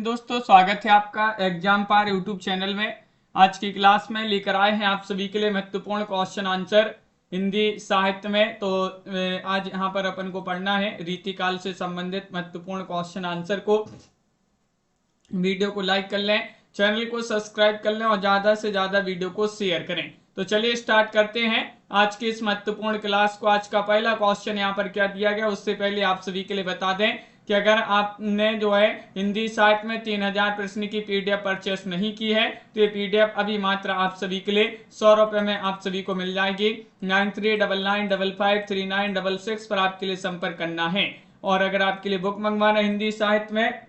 दोस्तों, स्वागत है आपका एग्जाम पार यूट्यूब चैनल में। आज की क्लास में लेकर आए हैं आप सभी के लिए महत्वपूर्ण क्वेश्चन आंसर हिंदी साहित्य में। तो आज यहाँ पर अपन को पढ़ना है रीतिकाल से संबंधित महत्वपूर्ण क्वेश्चन आंसर को। वीडियो को लाइक कर लें, चैनल को सब्सक्राइब कर लें और ज्यादा से ज्यादा वीडियो को शेयर करें। तो चलिए स्टार्ट करते हैं आज की इस महत्वपूर्ण क्लास को। आज का पहला क्वेश्चन यहाँ पर क्या दिया गया, उससे पहले आप सभी के लिए बता दें कि अगर आपने जो है हिंदी साहित्य में 3000 प्रश्न की पीडीएफ परचेस नहीं की है तो ये पीडीएफ अभी मात्र आप सभी के लिए 100 रुपए में आप सभी को मिल जाएगी। 9399553966 पर आपके लिए संपर्क करना है। और अगर आपके लिए बुक मंगवाना हिंदी साहित्य में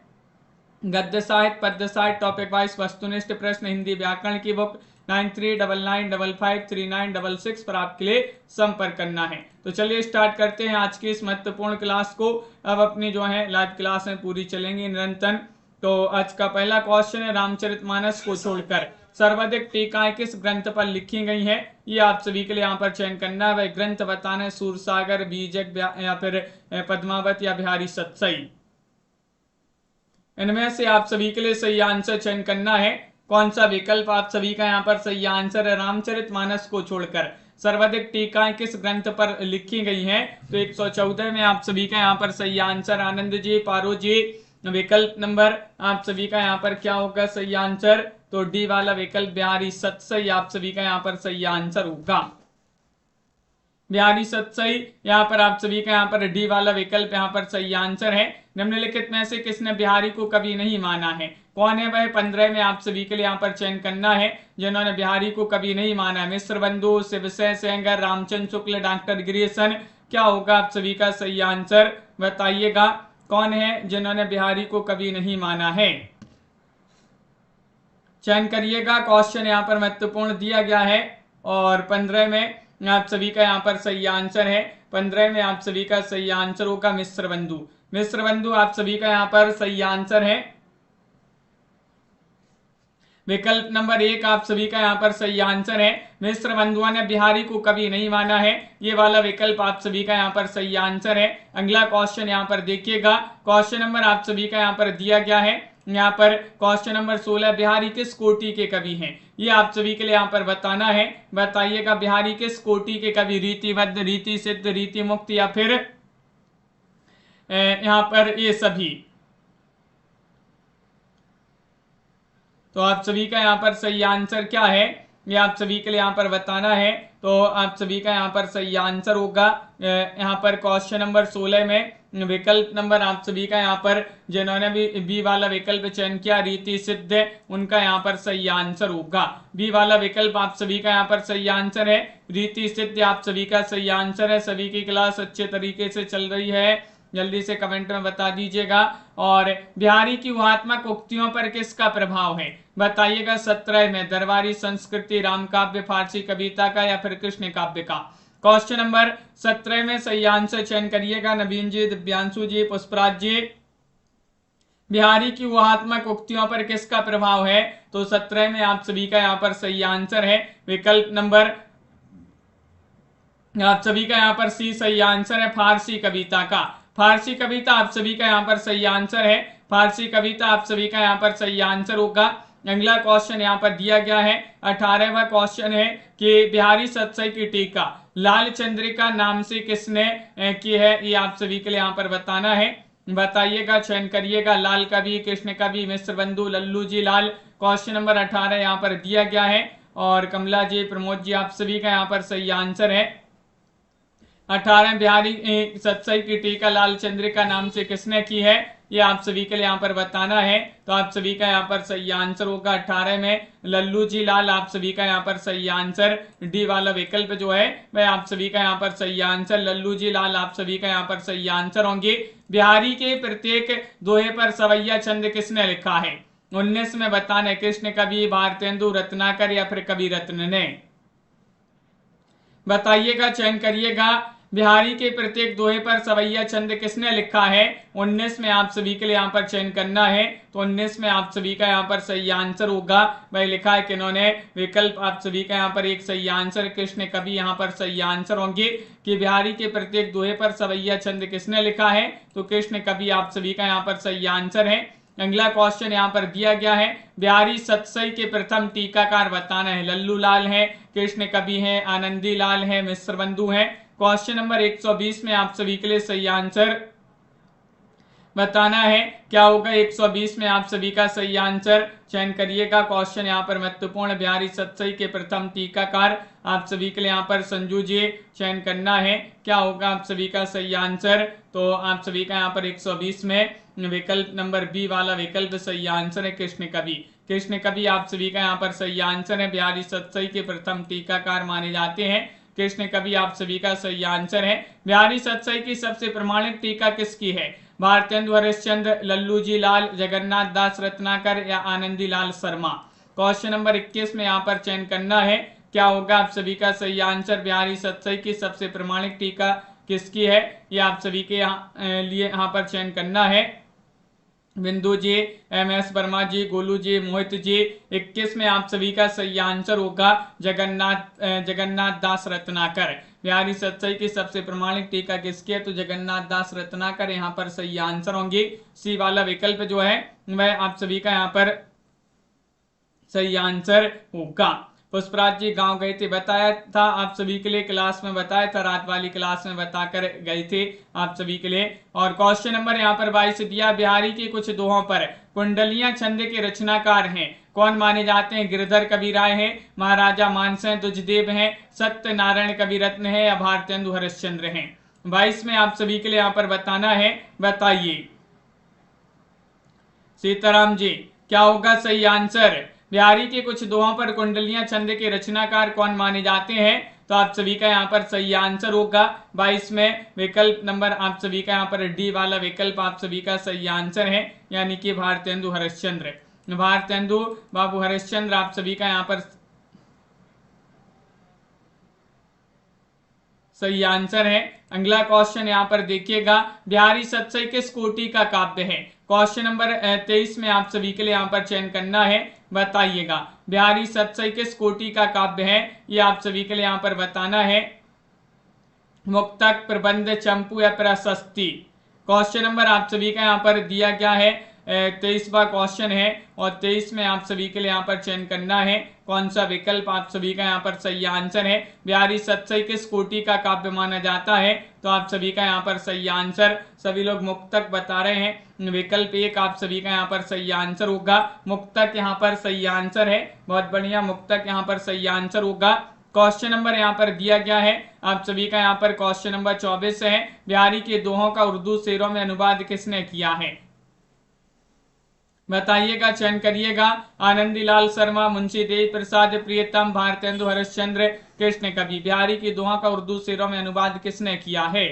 गद्य साहित्य, पद्य साहित्य, टॉपिक वाइज वस्तुनिष्ठ प्रश्न, हिंदी व्याकरण की बुक 9399553966 पर आपके लिए संपर्क करना है। तो चलिए स्टार्ट करते हैं आज की इस महत्वपूर्ण क्लास को। अब अपनी जो है लाइव क्लास में पूरी चलेंगी निरंतर। तो आज का पहला क्वेश्चन है, रामचरितमानस को छोड़कर सर्वाधिक टीकाएं किस ग्रंथ पर लिखी गई है, ये आप सभी के लिए यहाँ पर चयन करना है। वह ग्रंथ बताना है, सूरसागर, बीजक या फिर पद्मावत या बिहारी सतसई। इनमें से आप सभी के लिए सही आंसर चयन करना है। कौन सा विकल्प आप सभी का यहाँ पर सही आंसर है? रामचरितमानस को छोड़कर सर्वाधिक टीकाएं किस ग्रंथ पर लिखी गई हैं? तो 114 में आप सभी का यहाँ पर सही आंसर आनंद जी, पारो जी। विकल्प नंबर आप सभी का यहाँ पर क्या होगा सही आंसर? तो डी वाला विकल्प बिहारी सतसई आप सभी का यहाँ पर सही आंसर होगा। बिहारी सतसई यहाँ पर आप सभी का यहाँ पर डी वाला विकल्प यहाँ पर सही आंसर है। निम्नलिखित में से किसने बिहारी को कभी नहीं माना है? कौन है वह? 15 में आप सभी के लिए यहाँ पर चयन करना है जिन्होंने बिहारी को कभी नहीं माना है। मिश्र बंधु, शिवसेन सेंगर, रामचंद्र शुक्ल, डॉक्टर गिरीशन। क्या होगा आप सभी का सही आंसर? बताइएगा कौन है जिन्होंने बिहारी को कभी नहीं माना है? चयन करिएगा। क्वेश्चन यहाँ पर महत्वपूर्ण दिया गया है और 15 में आप सभी का यहाँ पर सही आंसर है। 15 में आप सभी का सही आंसर होगा मिश्र बंधु। मिश्र बंधु आप सभी का यहाँ पर सही आंसर है। विकल्प नंबर 1 आप सभी का यहाँ पर सही आंसर है। मिश्र बंधुओं ने बिहारी को कभी नहीं माना है, ये वाला विकल्प आप सभी का यहाँ पर सही आंसर है। अगला क्वेश्चन यहाँ पर देखिएगा। क्वेश्चन नंबर आप सभी का यहाँ पर दिया गया है। यहाँ पर क्वेश्चन नंबर 16, बिहारी किस कोटि के कवि हैं? ये आप सभी के लिए यहाँ पर बताना है। बताइएगा बिहारी किस कोटि के कवि? रीतिबद्ध, रीति सिद्ध, रीति मुक्त या फिर यहाँ पर ये सभी। तो आप सभी का यहाँ पर सही आंसर क्या है, ये आप सभी के लिए यहाँ पर बताना है। तो आप सभी का यहाँ पर सही आंसर होगा यहाँ पर क्वेश्चन नंबर 16 में विकल्प नंबर आप सभी का यहाँ पर जिन्होंने भी बी वाला विकल्प चयन किया रीति सिद्ध, उनका यहाँ पर सही आंसर होगा। बी वाला विकल्प आप सभी का यहाँ पर सही आंसर है। रीति सिद्ध आप सभी का सही आंसर है। सभी की क्लास अच्छे तरीके से चल रही है, जल्दी से कमेंट में बता दीजिएगा। और बिहारी की ऊहात्मक उक्तियों पर किसका प्रभाव है? बताइएगा। 17 में दरबारी संस्कृति, राम काव्य, फारसी कविता का या फिर कृष्ण काव्य का? क्वेश्चन नंबर 17 में सही आंसर चयन करिएगा। नवीन जी, दिव्यांशु जी, पुष्पराज जी। बिहारी की ऊहात्मक उक्तियों पर किसका प्रभाव है? तो 17 में आप सभी का यहाँ पर सही आंसर है। विकल्प नंबर आप सभी का यहाँ पर सी सही आंसर है, फारसी कविता का। फारसी कविता आप सभी का यहाँ पर सही आंसर है। फारसी कविता आप सभी का यहाँ पर सही आंसर होगा। अगला क्वेश्चन यहाँ पर दिया गया है। 18वां क्वेश्चन है कि बिहारी सतसई की टीका लाल चंद्रिका नाम से किसने की है? ये आप सभी के लिए यहाँ पर बताना है। बताइएगा, चयन करिएगा। लाल कवि, कृष्ण कवि, मिश्र बंधु, लल्लू जी लाल। क्वेश्चन नंबर 18 यहाँ पर दिया गया है और कमला जी, प्रमोद जी आप सभी का यहाँ पर सही आंसर है। 18 बिहारी सतसई की टीका लाल चंद्रिका नाम से किसने की है? ये आप सभी के लिए यहाँ पर बताना है। तो आप सभी का यहाँ पर सही आंसर होगा 18 में लल्लू जी लाल आप सभी का यहाँ पर सही आंसर। डी वाला विकल्प जो है वह आप सभी का यहाँ पर सही आंसर। लल्लू जी लाल आप सभी का यहाँ पर सही आंसर होंगे। बिहारी के प्रत्येक दोहे पर सवैया छंद किसने लिखा है? 19 में बताना है। कृष्ण कवि, भारतेंदु, रत्नाकर या फिर कवि रत्न ने? बताइएगा, चयन करिएगा। बिहारी के प्रत्येक दोहे पर सवैया छंद किसने लिखा है? 19 में आप सभी के लिए यहाँ पर चयन करना है। तो 19 में आप सभी का यहाँ पर सही आंसर होगा। वह लिखा है किन्होंने? विकल्प आप सभी का यहाँ पर एक सही आंसर कृष्ण कवि यहाँ पर सही आंसर होंगे कि बिहारी के प्रत्येक दोहे पर सवैया छंद किसने लिखा है? तो कृष्ण कवि आप सभी का यहाँ पर सही आंसर है। अगला क्वेश्चन यहाँ पर दिया गया है, बिहारी सतसई के प्रथम टीकाकार बताना है। लल्लू लाल है, कृष्ण कवि है, आनंदी लाल है, मिश्र बंधु है। क्वेश्चन नंबर 120 में आप सभी के लिए सही आंसर बताना है। क्या होगा 120 में आप सभी का सही आंसर चयन करिएगा। क्वेश्चन यहाँ पर महत्वपूर्ण, बिहारी सतसई के प्रथम टीकाकार आप सभी के लिए यहाँ पर संजू जी चयन करना है। क्या होगा आप सभी का सही आंसर? तो आप सभी का यहाँ पर 120 में विकल्प नंबर बी वाला विकल्प सही आंसर है, कृष्ण कवि। कृष्ण कवि आप सभी का यहाँ पर सही आंसर है, बिहारी सतसई के प्रथम टीकाकार माने जाते हैं। कृष्ण कवि आप सभी का सही आंसर है। बिहारी सतसई की सबसे प्रमाणित टीका किसकी है? भारतेंदु हरिश्चंद्र, लल्लू जी लाल, जगन्नाथ दास रत्नाकर या आनंदी लाल शर्मा। क्वेश्चन नंबर 21 में यहाँ पर चयन करना है। क्या होगा आप सभी का सही आंसर? बिहारी सतसई की सबसे प्रमाणिक टीका किसकी है, ये आप सभी के लिए यहाँ पर चयन करना है। बिंदु जी, MS वर्मा जी, गोलू जी, मोहित जी। 21 में आप सभी का सही आंसर होगा जगन्नाथ दास रत्नाकर। बिहारी सतसई की सबसे प्रमाणिक टीका किसकी है? तो जगन्नाथ दास रत्नाकर यहाँ पर सही आंसर होंगे। सी वाला विकल्प जो है वह आप सभी का यहाँ पर सही आंसर होगा। पुष्पराज जी गांव गए थे, बताया था आप सभी के लिए, क्लास में बताया था, रात वाली क्लास में बताकर गए थे आप सभी के लिए। और क्वेश्चन नंबर यहाँ पर 22 दिया, बिहारी के कुछ दोहों पर कुंडलियां छंद के रचनाकार हैं, कौन माने जाते हैं? गिरधर कविराय है, महाराजा मानसिंह दुजदेव है, सत्यनारायण कविरत्न है या भारतेंदु हरिश्चंद्र है। 22 में आप सभी के लिए यहाँ पर बताना है, बताइए। सीताराम जी, क्या होगा सही आंसर? बिहारी के कुछ दोहों पर कुंडलियां छंद के रचनाकार कौन माने जाते हैं? तो आप सभी का यहाँ पर सही आंसर होगा 22 में विकल्प नंबर आप सभी का यहाँ पर डी वाला विकल्प आप सभी का सही आंसर है, यानी कि भारतेंदु हरिश्चंद्र। भारतेंदु बाबू हरिश्चंद्र आप सभी का यहाँ पर सही आंसर है। अगला क्वेश्चन यहाँ पर देखिएगा, बिहारी सतसई किस कोटि का काव्य है? क्वेश्चन नंबर 23 में आप सभी के लिए यहाँ पर चयन करना है, बताइएगा। बिहारी सतसई किस कोटि का काव्य है, ये आप सभी के लिए यहाँ पर बताना है। मुक्तक, प्रबंध, चंपू या प्रशस्ति। क्वेश्चन नंबर आप सभी का यहाँ पर दिया गया है, 23वां क्वेश्चन है और 23 में आप सभी के लिए यहाँ पर चयन करना है कौन सा विकल्प आप सभी का यहाँ पर सही आंसर है। बिहारी सतसई किस कोटि का काव्य माना जाता है? तो आप सभी का यहाँ पर सही आंसर, सभी लोग मुक्तक बता रहे हैं, विकल्प 1 आप सभी का यहाँ पर सही आंसर होगा। मुक्तक यहाँ पर सही आंसर है, बहुत बढ़िया, मुक्तक यहाँ पर सही आंसर होगा। क्वेश्चन नंबर यहाँ पर दिया गया है आप सभी का यहाँ पर क्वेश्चन नंबर 24 है, बिहारी के दोहों का उर्दू शेरों में अनुवाद किसने किया है? बताइएगा, चयन करिएगा। आनंदी लाल शर्मा, मुंशी देवी प्रसाद, प्रियतम, भारतेंदु हरिश्चंद्र, कृष्ण कवि। बिहारी की दोहा का उर्दू शेरों में अनुवाद किसने किया है?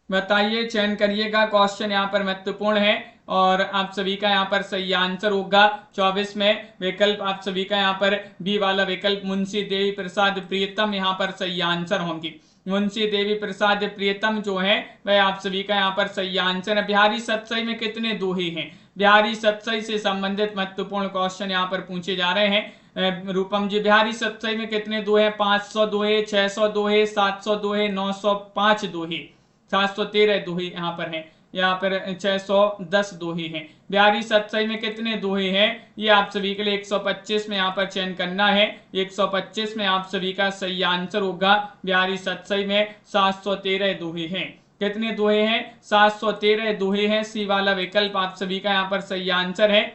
बताइए, चयन करिएगा। क्वेश्चन यहाँ पर महत्वपूर्ण है और आप सभी का यहाँ पर सही आंसर होगा 24 में विकल्प आप सभी का यहाँ पर बी वाला विकल्प मुंशी देवी प्रसाद प्रियतम यहाँ पर सही आंसर होंगे। मुंशी देवी प्रसाद प्रियतम जो है वह आप सभी का यहाँ पर सही आंसर है। बिहारी सतसई में कितने दोहे हैं? बिहारी सतसई से संबंधित महत्वपूर्ण क्वेश्चन यहाँ पर पूछे जा रहे हैं। रूपम जी, बिहारी सतसई में कितने दोहे? 500 दोहे, 600 दोहे, 700 दोहे, 905 दोहे, 713 दोहे यहाँ पर हैं, यहाँ पर 610 दोहे हैं। बिहारी सतसई में कितने दोहे हैं? ये आप सभी के लिए 125 में यहाँ पर चयन करना है। 125 में आप सभी का सही आंसर होगा। बिहारी सतसई में 713 दोहे हैं। कितने दोहे हैं? 713 दोहे हैं। सी वाला विकल्प आप सभी का यहाँ पर सही आंसर है।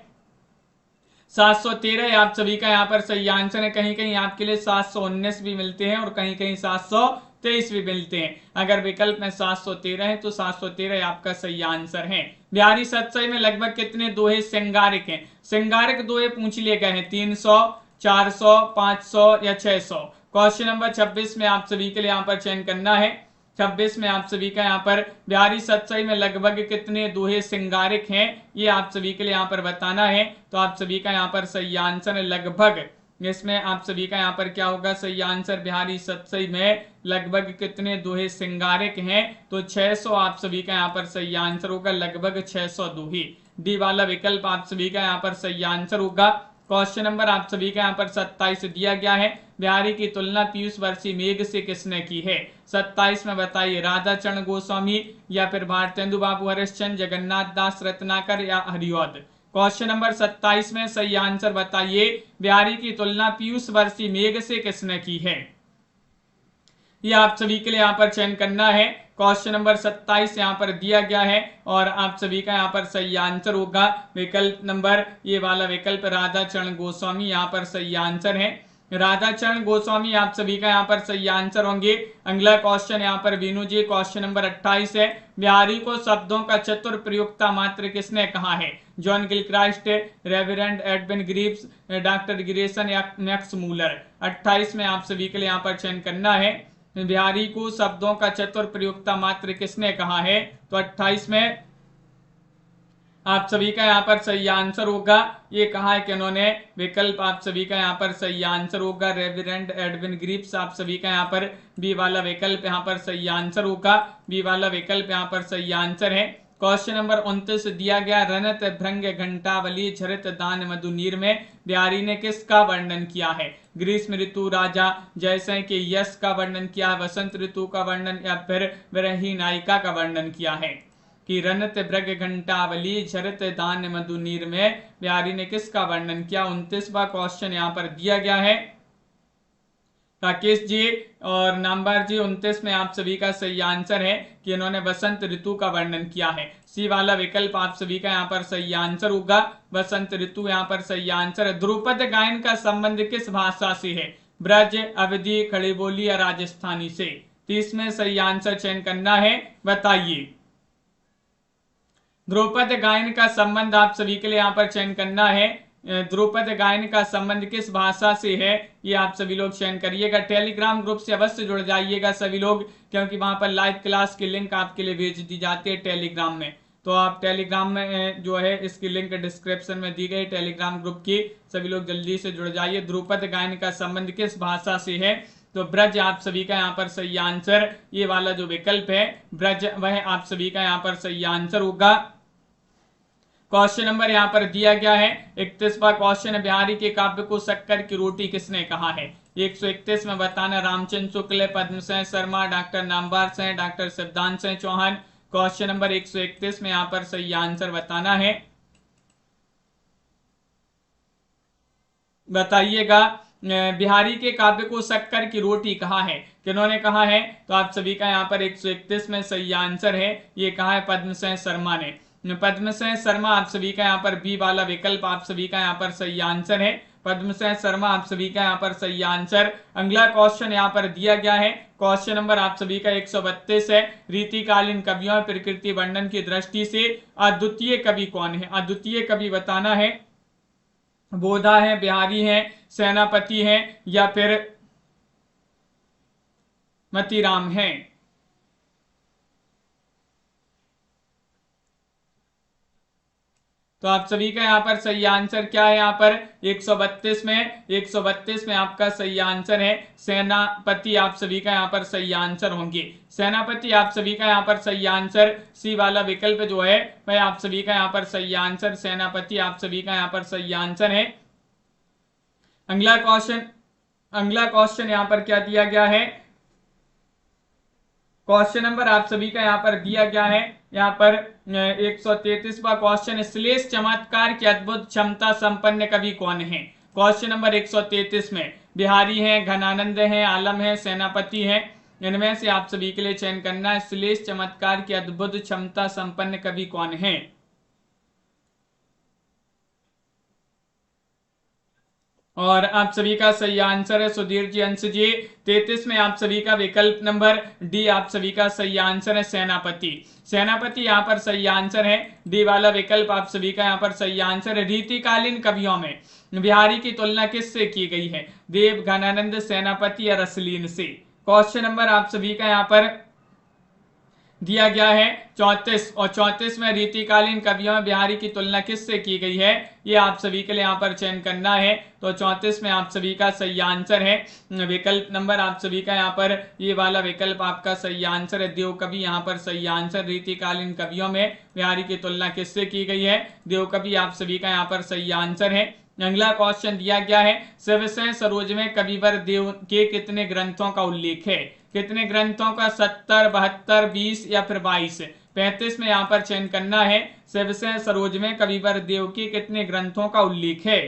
713 आप सभी का यहाँ पर सही आंसर है। कहीं कहीं आपके लिए 719 भी मिलते हैं और कहीं कहीं 723 भी मिलते हैं। अगर विकल्प में 713 है तो 713 आपका सही आंसर है। बिहारी सतसई में लगभग कितने दोहे श्रृंगारिक हैं? श्रृंगारिक दोहे पूछ लिए गए हैं 300, 400, 500 या 600। क्वेश्चन नंबर 26 में आप सभी के लिए यहाँ पर चयन करना है। 26 में आप सभी का यहाँ पर बिहारी सतसई में लगभग कितने दोहे श्रृंगारिक हैं, ये आप सभी के लिए यहाँ पर बताना है। तो आप सभी का यहाँ पर सही आंसर है लगभग। इसमें आप सभी का यहाँ पर क्या होगा सही आंसर? बिहारी सतसई में लगभग कितने दोहे श्रृंगारिक हैं? तो 600 आप सभी का यहाँ पर सही आंसर होगा, लगभग 600 दोहे। डी वाला विकल्प आप सभी का यहाँ पर सही आंसर होगा। क्वेश्चन नंबर आप सभी का यहाँ पर 27 दिया गया है। बिहारी की तुलना पीयूष वर्षी मेघ से किसने की है? 27 में बताइए, राधाचरण गोस्वामी या फिर भारतेंदु बाबू हरिश्चंद्र, जगन्नाथ दास रत्नाकर या हरिऔध। क्वेश्चन नंबर 27 में सही आंसर बताइए, बिहारी की तुलना पीयूष वर्षी मेघ से किसने की है? ये आप सभी के लिए यहाँ पर चयन करना है। क्वेश्चन नंबर 27 यहाँ पर दिया गया है और आप सभी का यहाँ पर सही आंसर होगा विकल्प नंबर, ये वाला विकल्प राधाचरण गोस्वामी यहाँ पर सही आंसर है। राधाचरण गोस्वामी आप सभी का यहाँ पर सही आंसर होंगे। अगला क्वेश्चन यहाँ पर बीनू जी, क्वेश्चन नंबर 28 है, बिहारी को शब्दों का चतुर प्रयुक्ता मात्र किसने कहा है? John Gilchrist, reverend Edwin Greaves, doctor Grierson या मैक्स मूलर। 28 में आप सभी के लिए यहाँ पर चयन करना है, बिहारी को शब्दों का चतुर प्रयुक्ता मात्र किसने कहा है? तो 28 में आप सभी का यहाँ पर सही आंसर होगा, ये कहा है कि उन्होंने, विकल्प आप सभी का यहाँ पर सही आंसर होगा रेवरेंड एडविन ग्रीव्स। आप सभी का यहाँ पर बी वाला विकल्प यहाँ पर सही आंसर होगा, बी वाला विकल्प यहाँ पर सही आंसर है। क्वेश्चन नंबर 29 दिया गया, रनत भृंग घंटावली झरित दान मधुनीर में बिहारी ने किसका वर्णन किया है? ग्रीष्म ऋतु, राजा जयसिंह के यश का वर्णन किया, वसंत ऋतु का वर्णन या फिर विरही नायिका का वर्णन किया है? कि रनत भृंग घंटावली झरित दान मधुनीर में बिहारी ने किसका वर्णन किया? 29वां क्वेश्चन यहाँ पर दिया गया है। राकेश जी और नामबार जी, 29 में आप सभी का सही आंसर है कि इन्होंने वसंत ऋतु का वर्णन किया है। सी वाला विकल्प आप सभी का यहाँ पर सही आंसर होगा, वसंत ऋतु यहाँ पर सही आंसर है। ध्रुपद गायन का संबंध किस भाषा से है? ब्रज, अवधी, खड़ी बोली या राजस्थानी से? 30 में सही आंसर चयन करना है, बताइए। ध्रुपद गायन का संबंध आप सभी के लिए यहाँ पर चयन करना है, ध्रुपद गायन का संबंध किस भाषा से है, ये आप सभी लोग चयन करिएगा। टेलीग्राम ग्रुप से अवश्य जुड़ जाइएगा सभी लोग, क्योंकि वहां पर लाइव क्लास की लिंक आपके लिए भेज दी जाती है टेलीग्राम में। तो आप टेलीग्राम में जो है, इसकी लिंक डिस्क्रिप्शन में दी गई टेलीग्राम ग्रुप की, सभी लोग जल्दी से जुड़ जाइए। ध्रुपद गायन का संबंध किस भाषा से है? तो ब्रज आप सभी का यहाँ पर सही आंसर, ये वाला जो विकल्प है ब्रज, वह आप सभी का यहाँ पर सही आंसर होगा। क्वेश्चन नंबर यहाँ पर दिया गया है 31वां क्वेश्चन, बिहारी के काव्य को शक्कर की रोटी किसने कहा है? 131 में बताना, रामचंद्र शुक्ल, पद्मसेन शर्मा, डॉक्टर नामवार सिंह, डॉक्टर सिद्धांत सिंह चौहान। क्वेश्चन नंबर 131 में यहाँ पर सही आंसर बताना है, बताइएगा। बिहारी के काव्य को शक्कर की रोटी कहा है, किन्होंने कहा है? तो आप सभी का यहाँ पर 131 में सही आंसर है, ये कहा है पद्मसेन शर्मा ने। पद्मसेन शर्मा आप सभी का यहाँ पर बी वाला विकल्प आप सभी का यहाँ पर सही आंसर है, पद्मसेन शर्मा आप सभी का यहाँ पर सही आंसर। अगला क्वेश्चन यहाँ पर दिया गया है, क्वेश्चन नंबर आप सभी का 132 है, रीतिकालीन कवियों प्रकृति वर्णन की दृष्टि से अद्वितीय कवि कौन है? अद्वितीय कवि बताना है, बोधा है, बिहारी है, सेनापति है या फिर मतीराम है? तो आप सभी का यहाँ पर सही आंसर क्या है? यहाँ पर 132 में आपका सही आंसर है सेनापति, आप सभी का यहाँ पर सही आंसर होंगे। सेनापति आप सभी का यहाँ पर सही आंसर, सी वाला विकल्प जो है वह आप सभी का यहाँ पर सही आंसर, सेनापति आप सभी का यहाँ पर सही आंसर है। अगला क्वेश्चन यहाँ पर क्या दिया गया है? क्वेश्चन नंबर आप सभी का यहाँ पर दिया गया है, यहाँ पर 133वां क्वेश्चन, श्लेष चमत्कार की अद्भुत क्षमता संपन्न कवि कौन है? क्वेश्चन नंबर 133 में बिहारी हैं, घनानंद हैं, आलम है, सेनापति हैं, इनमें से आप सभी के लिए चयन करना है, श्लेष चमत्कार की अद्भुत क्षमता संपन्न कवि कौन है? और आप सभी का सही आंसर है सुधीर जी, अंश जी। 33 में आप सभी का विकल्प नंबर डी आप सभी का सही आंसर है सेनापति। सेनापति यहाँ पर सही आंसर है, डी वाला विकल्प आप सभी का यहाँ पर सही आंसर है। रीतिकालीन कवियों में बिहारी की तुलना किससे की गई है? देव, घनानंद, सेनापति या रसलीन से? क्वेश्चन नंबर आप सभी का यहाँ पर दिया गया है 34, और 34 में रीतिकालीन कवियों में बिहारी की तुलना किससे की गई है, ये आप सभी के लिए यहाँ पर चयन करना है। तो 34 में आप सभी का सही आंसर है विकल्प नंबर आप सभी का यहाँ पर ये वाला विकल्प आपका सही आंसर है, देव कवि यहाँ पर सही आंसर। रीतिकालीन कवियों में बिहारी की तुलना किससे की गई है? देव कवि आप सभी का यहाँ पर सही आंसर है। अगला क्वेश्चन दिया गया है, शिव से सरोज में कविवर देव के कितने ग्रंथों का उल्लेख है? कितने ग्रंथों का? 70, 72, 20 या फिर 22? 35 में यहाँ पर चयन करना है। शिव से सरोज में कविवर देव के कितने ग्रंथों का उल्लेख है?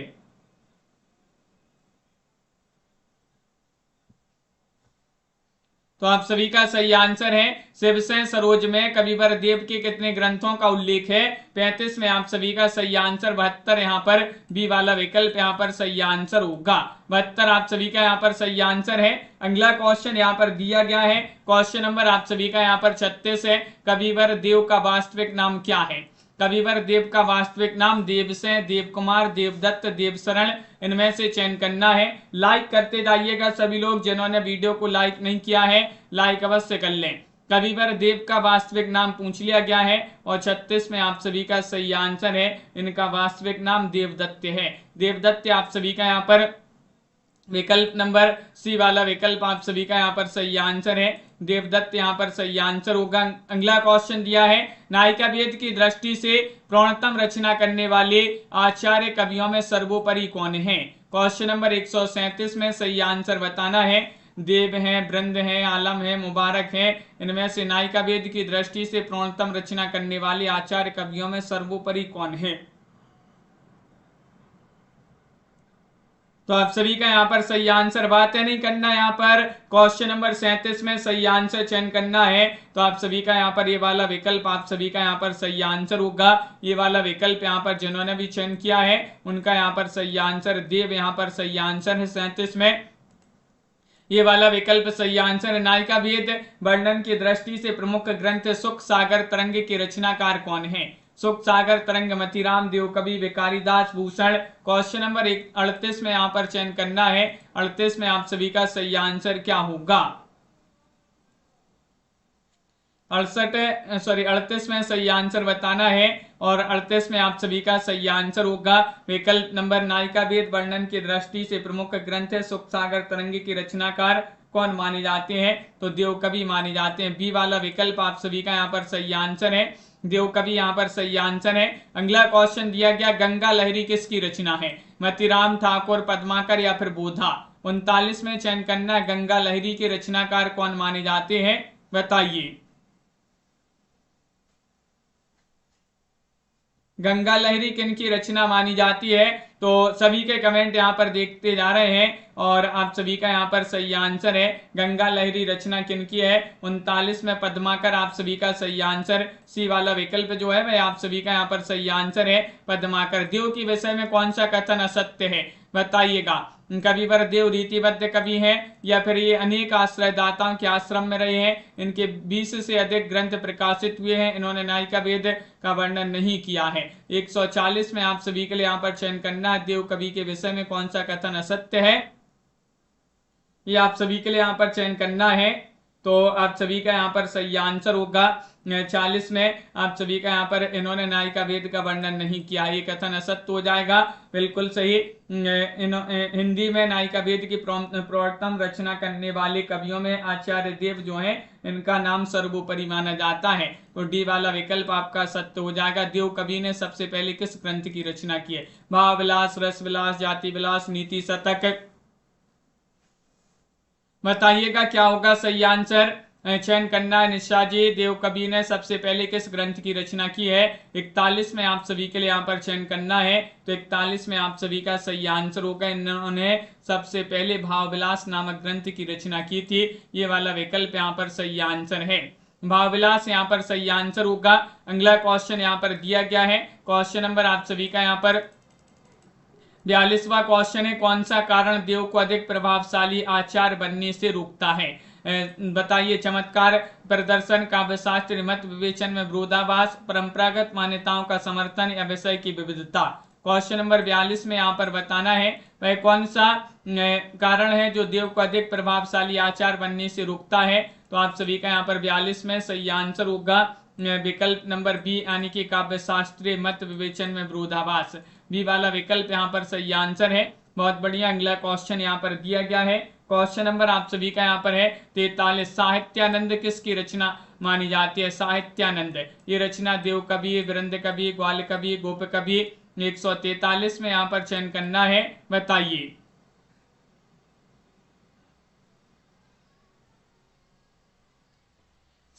तो आप सभी का सही आंसर है शिव से सरोज में कविवर देव के कितने ग्रंथों का उल्लेख है? 35 में आप सभी का सही आंसर 72 यहाँ पर बी वाला विकल्प यहाँ पर सही आंसर होगा। 72 आप सभी का यहाँ पर सही आंसर है। अगला क्वेश्चन यहाँ पर दिया गया है, क्वेश्चन नंबर आप सभी का यहाँ पर 36 है। कविवर देव का वास्तविक नाम क्या है? कविवर देव का वास्तविक नाम देवसेन, देवकुमार, देवदत्त, देवशरण, इनमें से चयन करना है। लाइक करते जाइएगा सभी लोग, जिन्होंने वीडियो को लाइक नहीं किया है लाइक अवश्य कर लें। कविवर देव का वास्तविक नाम पूछ लिया गया है और 36 में आप सभी का सही आंसर है, इनका वास्तविक नाम देवदत्त है। देवदत्त आप सभी का यहाँ पर विकल्प नंबर सी वाला विकल्प आप सभी का यहाँ पर सही आंसर है। देवदत्त यहाँ पर सही आंसर होगा। अगला क्वेश्चन दिया है, नायिका वेद की दृष्टि से प्रौढ़तम रचना करने वाले आचार्य कवियों में सर्वोपरि कौन है? क्वेश्चन नंबर 137 में सही आंसर बताना है। देव हैं, बृंद हैं, आलम है, मुबारक है, इनमें से नायिका वेद की दृष्टि से प्रौढ़तम रचना करने वाले आचार्य कवियों में सर्वोपरि कौन है? तो आप सभी का यहाँ पर सही आंसर बातें नहीं करना, यहाँ पर क्वेश्चन नंबर 37 में सही आंसर चयन करना है। तो आप सभी का यहाँ पर ये वाला विकल्प आप सभी का यहाँ पर सही आंसर होगा। ये वाला विकल्प यहाँ पर जिन्होंने भी चयन किया है उनका यहाँ पर सही आंसर देव यहाँ पर सही आंसर है। 37 में ये वाला विकल्प सही आंसर है। नायिका वेद वर्णन की दृष्टि से प्रमुख ग्रंथ सुख सागर तरंग के रचनाकार कौन है? सुख सागर तरंग मतीराम, देवकवि, विकारीदास, भूषण। क्वेश्चन नंबर 38 में यहाँ पर चयन करना है। 38 में आप सभी का सही आंसर क्या होगा? 38 में सही आंसर बताना है और 38 में आप सभी का सही आंसर होगा विकल्प नंबर नायिका वेद वर्णन की दृष्टि से प्रमुख ग्रंथ है सुख सागर तरंग के रचनाकार कौन माने जाते हैं? तो देवकवि माने जाते हैं। बी वाला विकल्प आप सभी का यहाँ पर सही आंसर है, देवकवि यहाँ पर सही आंसर है। अगला क्वेश्चन दिया गया, गंगा लहरी किसकी रचना है? मतीराम, ठाकुर, पद्माकर या फिर बोधा? 39 में चयन करना, गंगा लहरी के रचनाकार कौन माने जाते हैं बताइए। गंगा लहरी किन की रचना मानी जाती है? तो सभी के कमेंट यहाँ पर देखते जा रहे हैं और आप सभी का यहाँ पर सही आंसर है। गंगा लहरी रचना किन की है? 39 में पद्माकर आप सभी का सही आंसर। सी वाला विकल्प जो है वह आप सभी का यहाँ पर सही आंसर है, पद्माकर। देव के विषय में कौन सा कथन असत्य है बताइएगा। कविवर देव रीतिबद्ध कवि हैं या फिर ये अनेक आश्रयदाताओं के आश्रम में रहे हैं, इनके 20 से अधिक ग्रंथ प्रकाशित हुए हैं, इन्होंने नायिका वेद का वर्णन नहीं किया है। 140 में आप सभी के लिए यहाँ पर चयन करना है, देव कवि के विषय में कौन सा कथन असत्य है, ये आप सभी के लिए यहाँ पर चयन करना है। तो आप सभी का यहाँ पर सही आंसर होगा 40 में आप सभी का यहाँ पर इन्होंने नायिका वेद का वर्णन नहीं किया, ये कथन असत्य हो जाएगा। बिल्कुल सही। हिंदी में नायिका वेद की प्रवर्तम रचना करने वाले कवियों में आचार्य देव जो हैं इनका नाम सर्वोपरि माना जाता है। तो डी वाला विकल्प आपका सत्य हो जाएगा। देव कवि ने सबसे पहले किस ग्रंथ की रचना की है? भाव विलास, रस विलास, जाति विलास, नीति शतक। बताइएगा क्या होगा सही आंसर, चयन करना है। निशा जी, देव कवि ने सबसे पहले किस ग्रंथ की रचना की है? 41 में आप सभी के लिए यहाँ पर चयन करना है। तो 41 में आप सभी का सही आंसर होगा, इन्होंने सबसे पहले भाव विलास नामक ग्रंथ की रचना की थी। ये वाला विकल्प यहाँ पर सही आंसर है, भाव विलास यहाँ पर सही आंसर होगा। अगला क्वेश्चन यहाँ पर दिया गया है, क्वेश्चन नंबर आप सभी का यहाँ पर 42वां क्वेश्चन है, कौन सा कारण देव को अधिक प्रभावशाली आचार्य बनने से रोकता है? बताइए। चमत्कार प्रदर्शन, काव्यशास्त्र, मत विवेचन में विरोधाभास, परंपरागत मान्यताओं का समर्थन या विषय की विविधता। क्वेश्चन नंबर 42 में यहाँ पर बताना है वह कौन सा कारण है जो देव को अधिक प्रभावशाली आचार्य बनने से रोकता है। तो आप सभी का यहाँ पर 42 में सही आंसर होगा विकल्प नंबर बी, यानी कि काव्य शास्त्रीय मत विवेचन में विरोधाभास। बी वाला विकल्प यहाँ पर सही आंसर है। बहुत बढ़िया। अगला क्वेश्चन यहाँ पर दिया गया है, क्वेश्चन नंबर आप सभी का यहाँ पर है 43। साहित्यानंद किसकी रचना मानी जाती है? साहित्यानंद, ये रचना देव कवि, वृंद कवि, ग्वाल कवि, गोप कवि 143 में यहाँ पर चयन करना है, बताइए।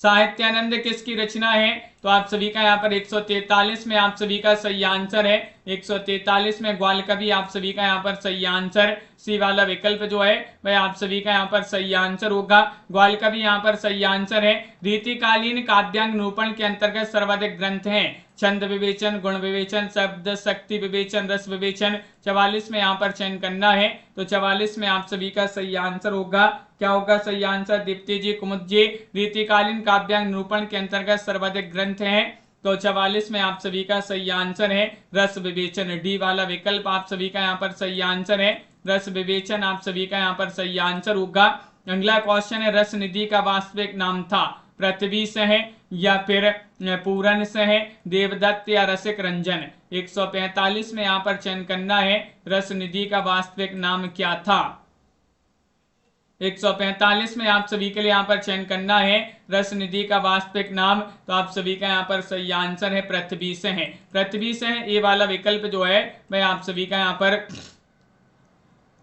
साहित्यानंद किसकी रचना है? तो आप सभी का यहाँ पर 143 में आप सभी का सही आंसर है। 143 में ग्वाल कवि आप सभी का यहाँ पर सही आंसर, सी वाला विकल्प जो है वह आप सभी का यहाँ पर सही आंसर होगा। ग्वाल कवि यहाँ पर सही आंसर है। रीतिकालीन काव्यांग निरूपण के अंतर्गत सर्वाधिक ग्रंथ हैं छंद विवेचन, गुण विवेचन, शब्द शक्ति विवेचन, रस विवेचन। 44 में यहाँ पर चयन करना है, तो 44 में आप सभी का सही आंसर होगा। क्या होगा सही आंसर दीप्ति जी, कुमुद जी? रीतिकालीन काव्यांग निरूपण के अंतर्गत सर्वाधिक ग्रंथ हैं, तो 44 में आप सभी का सही आंसर है रस विवेचन, डी वाला विकल्प आप सभी का यहाँ पर सही आंसर है। रस विवेचन आप सभी का यहाँ पर सही आंसर होगा। अगला क्वेश्चन है, रस निधि का वास्तविक नाम था? पृथ्वी से है या फिर पूरन से है, देवदत्त या रसिक रंजन? 145 में यहाँ पर चयन करना है, रस निधि का वास्तविक नाम क्या था? 145 में आप सभी के लिए यहाँ पर चयन करना है रस निधि का वास्तविक नाम, तो आप सभी का यहाँ पर सही आंसर है पृथ्वी से है। पृथ्वी से है, ये वाला विकल्प जो है वह आप सभी का यहाँ पर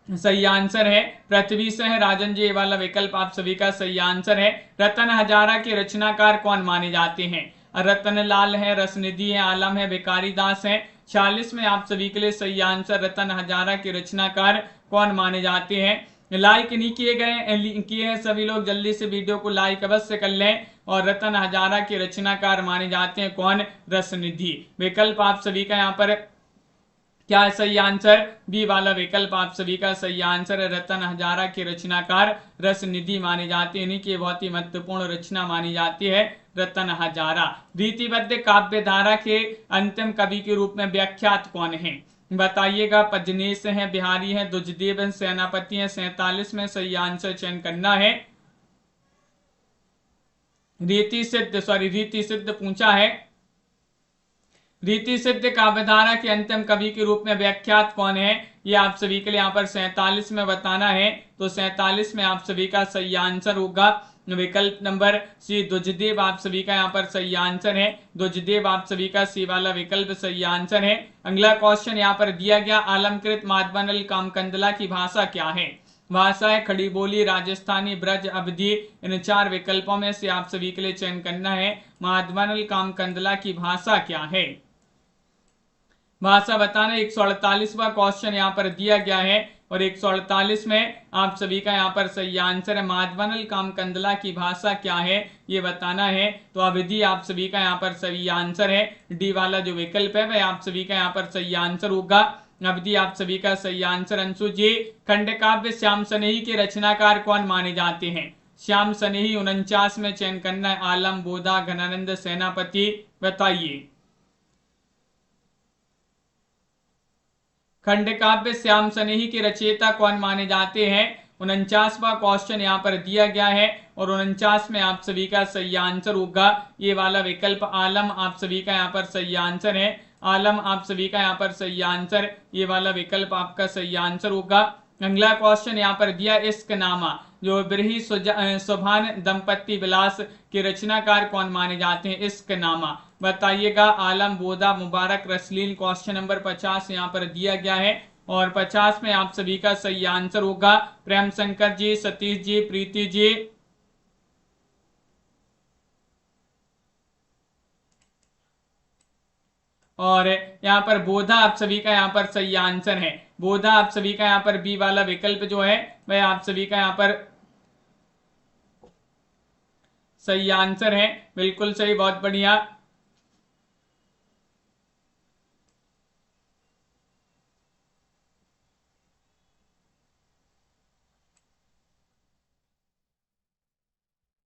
सही आंसर है। पृथ्वी से है राजन जी, ये वाला विकल्प आप सभी का सही आंसर है। रतन हजारा के रचनाकार कौन माने जाते हैं? रतन लाल है, रसनिधि है, आलम है, भिखारी दास है। 46 में आप सभी के लिए सही आंसर रतन हजारा के रचनाकार कौन माने जाते हैं। लाइक नहीं किए हैं सभी लोग, जल्दी से वीडियो को लाइक अवश्य कर लें। और रतन हजारा के रचनाकार माने जाते हैं कौन? रसनिधि। विकल्प आप सभी का यहाँ पर क्या है सही आंसर? बी वाला विकल्प आप सभी का सही आंसर है। रतन हजारा के रचनाकार रसनिधि माने जाते हैं, इन्हीं की बहुत ही महत्वपूर्ण रचना मानी जाती है रतन हजारा। रीतिबद्ध काव्य धारा के अंतिम कवि के रूप में व्याख्यात कौन है? बताइएगा। पजनेश है, बिहारी है, दुजदेव है, सेनापति है। 47 में सही आंसर चयन करना है। रीति सिद्ध पूछा है। रीति सिद्ध काव्यधारा के अंतिम कवि के रूप में व्याख्यात कौन है? ये आप सभी के लिए यहाँ पर 47 में बताना है, तो 47 में आप सभी का सही आंसर होगा विकल्प नंबर सी, दुजदेव आप सभी का यहाँ पर सही आंसर है। दुजदेव आप सभी का सी वाला विकल्प सही आंसर है। अगला क्वेश्चन यहाँ पर दिया गया, आलमकृत माधवनल कामकंदला की भाषा क्या है? भाषा है खड़ी बोली, राजस्थानी, ब्रज, अवधी। इन 4 विकल्पों में से आप सभी के लिए चयन करना है। माधवनल कामकंदला की भाषा क्या है? भाषा बताना। 148वां क्वेश्चन यहाँ पर दिया गया है और 148 में आप सभी का यहाँ पर सही आंसर है। माधवनल कामकंदला की भाषा क्या है ये बताना है, तो अवधि आप सभी का यहाँ पर सही आंसर है। डी वाला जो विकल्प है वह आप सभी का यहाँ पर सही आंसर होगा। अवधि आप सभी का सही आंसर। अंशु जी, खंडकाव्य श्याम सनेही के रचनाकार कौन माने जाते हैं? श्याम सनेही 49 में चयन करना है। आलम, बोधा, घनानंद, सेनापति, बताइए। खंडकाव्य श्याम सनेही के रचयिता कौन माने जाते हैं? 49वां क्वेश्चन यहाँ पर दिया गया है और 49 में आप सभी का सही आंसर होगा ये वाला विकल्प आलम आप सभी का यहाँ पर सही आंसर है। आलम आप सभी का यहाँ पर सही आंसर, ये वाला विकल्प आपका सही आंसर होगा। अगला क्वेश्चन यहाँ पर दिया, इश्कनामा जो बिरही सुभान दंपति विलास के रचनाकार कौन माने जाते हैं? इश्कनामा बताइएगा। आलम, बोधा, मुबारक, रसलीन। क्वेश्चन नंबर 50 यहाँ पर दिया गया है और 50 में आप सभी का सही आंसर होगा। प्रेम शंकर जी, सतीश जी, प्रीति जी। और यहाँ पर बोधा आप सभी का यहाँ पर सही आंसर है। बोधा आप सभी का यहाँ पर बी वाला विकल्प जो है वह आप सभी का यहाँ पर सही आंसर है। बिल्कुल सही, बहुत बढ़िया।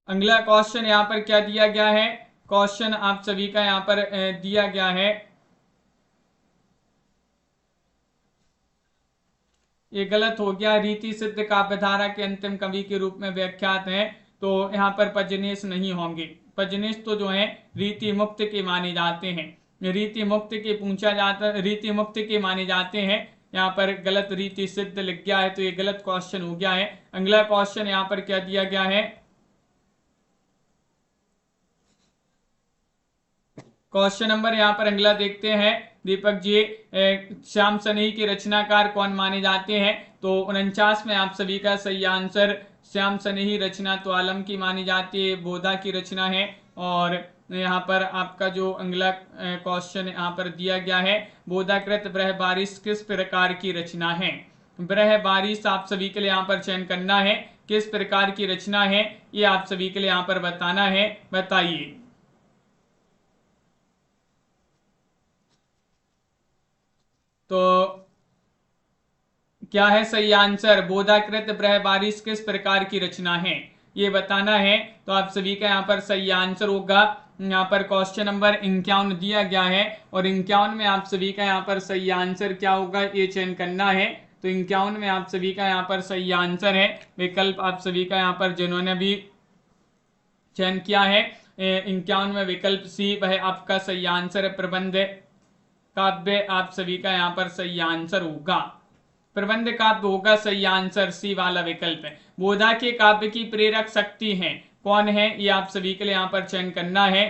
अगला क्वेश्चन यहाँ पर क्या दिया गया है? क्वेश्चन आप सभी का यहाँ पर दिया गया है, ये गलत हो गया। रीति सिद्ध काव्यधारा के अंतिम कवि के रूप में व्याख्यात हैं, तो यहाँ पर पजनेश नहीं होंगे। पजनेश तो जो है रीति मुक्त के माने जाते हैं। रीति मुक्त के पूछा जाता, रीति मुक्त के माने जाते हैं। यहाँ पर गलत रीति सिद्ध लिख गया है, तो ये गलत क्वेश्चन हो गया है। अगला क्वेश्चन यहाँ पर क्या दिया गया है? क्वेश्चन नंबर यहाँ पर अगला देखते हैं। दीपक जी श्याम सनेही के रचनाकार कौन माने जाते हैं? तो 49 में आप सभी का सही आंसर श्याम सनेही रचना तो आलम की मानी जाती है, बोधा की रचना है। और यहाँ पर आपका जो अगला क्वेश्चन यहाँ पर दिया गया है, बोधाकृत बृहबारिश किस प्रकार की रचना है? बृहबारिश आप सभी के लिए यहाँ पर चयन करना है, किस प्रकार की रचना है ये आप सभी के लिए यहाँ पर बताना है, बताइए। तो क्या है सही आंसर? बोधाकृत बृहबारिश किस प्रकार की रचना है ये बताना है। तो आप सभी का यहाँ पर सही आंसर होगा, यहाँ पर क्वेश्चन नंबर 51 दिया गया है और 51 में आप सभी का यहाँ पर सही आंसर क्या होगा ये चयन करना है। तो 51 में आप सभी का यहाँ पर सही आंसर है विकल्प आप सभी का यहाँ पर जिन्होंने भी चयन किया है 51 में विकल्प सी वह आपका सही आंसर है। प्रबंध काव्य आप सभी का यहाँ पर सही आंसर होगा, प्रबंध काव्य होगा सही आंसर, सी वाला विकल्प है। बोधा के काव्य की प्रेरक शक्ति है कौन है ये आप सभी के लिए यहाँ पर चयन करना है।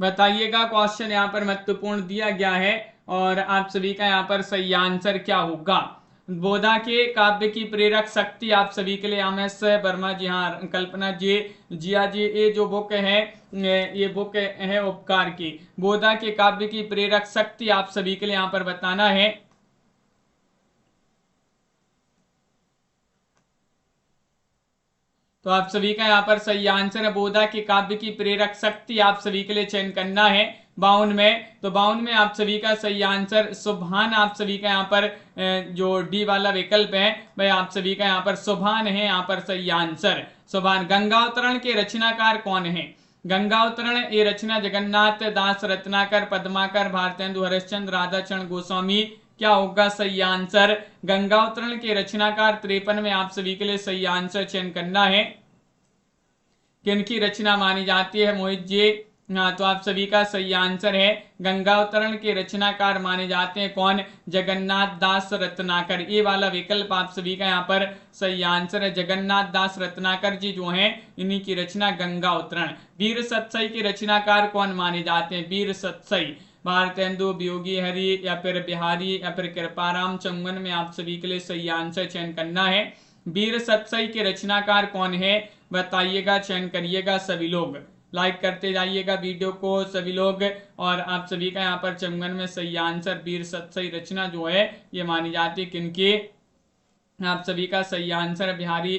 बताइएगा, क्वेश्चन यहाँ पर महत्वपूर्ण दिया गया है और आप सभी का यहाँ पर सही आंसर क्या होगा। बोधा के काव्य की प्रेरक शक्ति आप सभी के लिए एमएस वर्मा जी, हाँ कल्पना जी, जिया जी, ये जो बुक है ये बुक है उपकार की। बोधा के काव्य की प्रेरक शक्ति आप सभी के लिए यहाँ पर बताना है। तो आप सभी का यहाँ पर सही आंसर है बोधा के काव्य की प्रेरक शक्ति आप सभी के लिए चयन करना है 52 में। तो 52 में आप सभी का सही आंसर सुभान आप सभी का यहाँ पर जो डी वाला विकल्प है वह आप सभी का यहाँ पर सुभान है यहाँ पर सही आंसर सुभान। गंगावतरण के रचनाकार कौन है? गंगावतरण ये रचना जगन्नाथ दास रत्नाकर पद्माकर भारतेंदु हरिश्चंद्र राधाचरण गोस्वामी क्या होगा सही आंसर? गंगावतरण के रचनाकार 53 में आप सभी के लिए सही आंसर चयन करना है। किनकी रचना मानी जाती है मोहित जी? हाँ, तो आप सभी का सही आंसर है गंगावतरण के रचनाकार माने जाते हैं कौन? जगन्नाथ दास रत्नाकर, ये वाला विकल्प आप सभी का यहाँ पर सही आंसर है। जगन्नाथ दास रत्नाकर जी जो हैं इन्हीं की रचना गंगावतरण। वीर सतसई के रचनाकार कौन माने जाते हैं? वीर सतसई भारतेंदु वियोगी हरि या फिर बिहारी या फिर कृपाराम चौंगन में आप सभी के लिए सही आंसर चयन करना है। वीर सतसई के रचनाकार कौन है बताइएगा, चयन करिएगा सभी लोग, लाइक करते जाइएगा वीडियो को सभी लोग। और आप सभी का यहाँ पर चौंगन में सही आंसर वीर सतसई रचना जो है ये मानी जाती है किनकी? आप सभी का सही आंसर बिहारी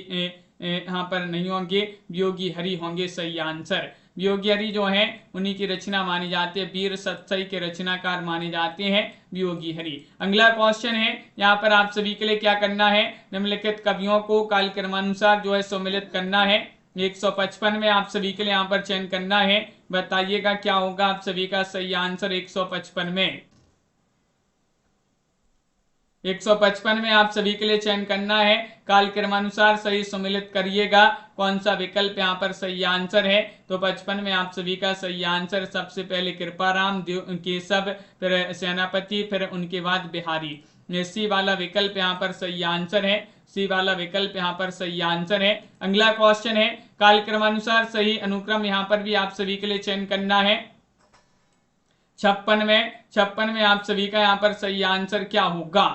यहाँ पर नहीं होंगे, वियोगी हरि होंगे सही आंसर। वियोगी हरि जो है उन्हीं की रचना मानी जाती है, वीर सतसई के रचनाकार माने जाते हैं वियोगी हरि। अगला क्वेश्चन है यहाँ पर आप सभी के लिए क्या करना है, निम्नलिखित कवियों को कालक्रमानुसार जो है सम्मिलित करना है। 155 में आप सभी के लिए यहाँ पर चयन करना है, बताइएगा क्या होगा आप सभी का सही आंसर 155 में। 155 में आप सभी के लिए चयन करना है, कालक्रमानुसार सही सम्मिलित करिएगा कौन सा विकल्प यहाँ पर सही आंसर है। तो 55 में आप सभी का सही आंसर सबसे पहले कृपाराम, केशव, फिर सेनापति, फिर उनके बाद बिहारी, सी वाला विकल्प यहाँ पर सही आंसर है। सी वाला विकल्प यहाँ पर सही आंसर है। अगला क्वेश्चन है कालक्रमानुसार सही अनुक्रम यहाँ पर भी आप सभी के लिए चयन करना है। 56 में आप सभी का यहाँ पर सही आंसर क्या होगा?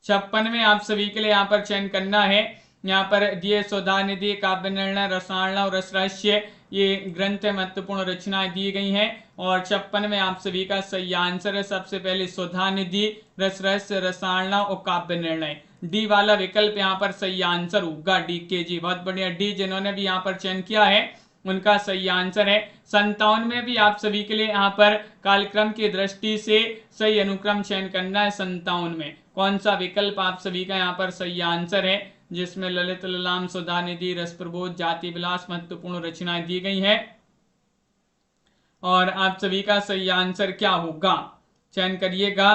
56 में आप सभी के लिए यहाँ पर चयन करना है। यहाँ पर दिए सुधा निधि, काव्य निर्णय, रसायन और रसरहस्य ये ग्रंथ महत्वपूर्ण रचनाएं दी गई हैं। और 56 में आप सभी का सही आंसर है सबसे पहले सुधा निधि, रसरहस्य, रसायन और काव्य निर्णय, डी वाला विकल्प यहाँ पर सही आंसर होगा। डी के जी, बहुत बढ़िया। डी जिन्होंने भी यहाँ पर चयन किया है उनका सही आंसर है। 57 में भी आप सभी के लिए यहाँ पर कालक्रम की दृष्टि से सही अनुक्रम चयन करना है। 57 में कौन सा विकल्प आप सभी का यहाँ पर सही आंसर है, जिसमें ललित ललाम, सुधा निधि, रस प्रबोध, जाति विलास महत्वपूर्ण रचनाएं दी गई हैं। और आप सभी का सही आंसर क्या होगा, चयन करिएगा।